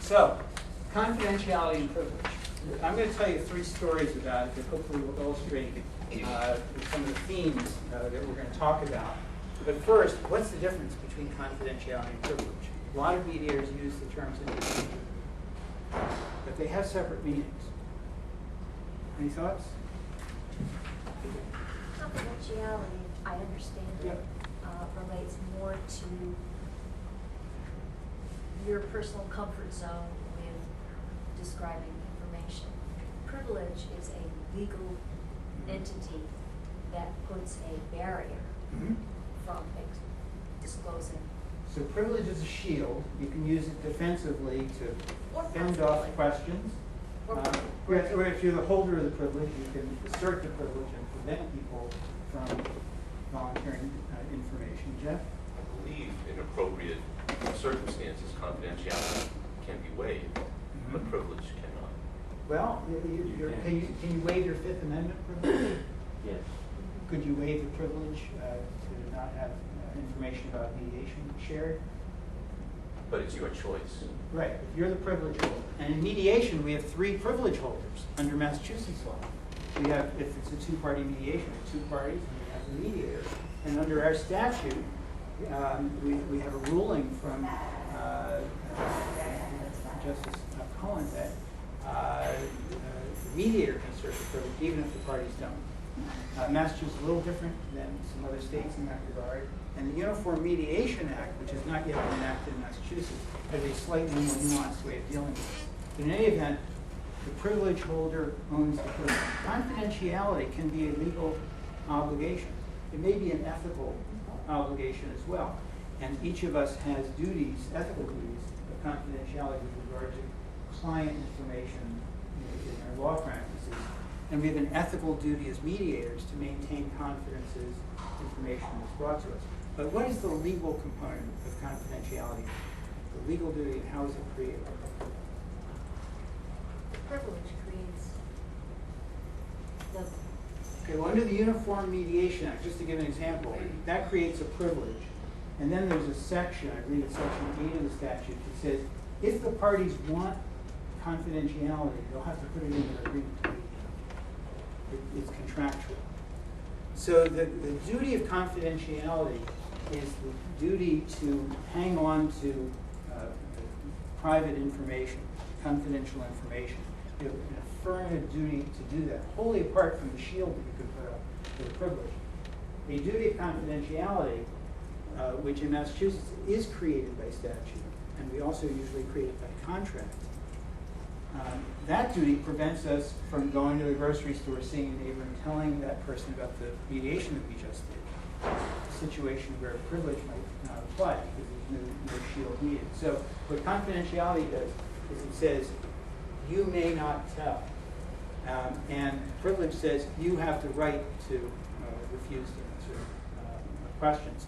So, confidentiality and privilege. I'm going to tell you 3 stories about it that hopefully will illustrate some of the themes that we're going to talk about. But first, what's the difference between confidentiality and privilege? A lot of mediators use the terms interchangeably, but they have separate meanings. Any thoughts? Confidentiality, I understand it, relates more to your personal comfort zone with describing information. Privilege is a legal entity that puts a barrier from disclosing. So privilege is a shield. You can use it defensively to Or fend possibly. off questions. Or if you're the holder of the privilege, you can assert the privilege and prevent people from volunteering information. Jeff? I believe in appropriate circumstances, confidentiality can be waived, but privilege cannot. Well, can you waive your Fifth Amendment privilege? Yes. Could you waive the privilege to not have information about mediation shared? But it's your choice. Right, if you're the privilege holder. And in mediation, we have 3 privilege holders under Massachusetts law. We have, if it's a 2-party mediation, 2 parties, and we have a mediator. And under our statute, we have a ruling from Justice Cohen that the mediator can assert the privilege even if the parties don't. Massachusetts is a little different than some other states in that regard. And the Uniform Mediation Act, which has not yet been enacted in Massachusetts, has a slightly more nuanced way of dealing with this. But in any event, the privilege holder owns the privilege. Confidentiality can be a legal obligation. It may be an ethical obligation as well. And each of us has duties, ethical duties, of confidentiality with regard to client information in our law practices. And we have an ethical duty as mediators to maintain confidences, information that's brought to us. But what is the legal component of confidentiality? The legal duty, and how is it created? The privilege creates the... Okay, well, under the Uniform Mediation Act, just to give an example, that creates a privilege. And then there's a section, I believe it's section 8 of the statute, that says if the parties want confidentiality, they'll have to put it in their agreement. It's contractual. So the duty of confidentiality is the duty to hang on to private information, confidential information. You have an affirmative duty to do that, wholly apart from the shield that you could put up for the privilege. A duty of confidentiality, which in Massachusetts is created by statute, and we also usually create it by contract. That duty prevents us from going to the grocery store, seeing a neighbor, and telling that person about the mediation that we just did. A situation where privilege might not apply because there's no shield needed. So what confidentiality does is it says, you may not tell. And privilege says you have the right to refuse to answer questions.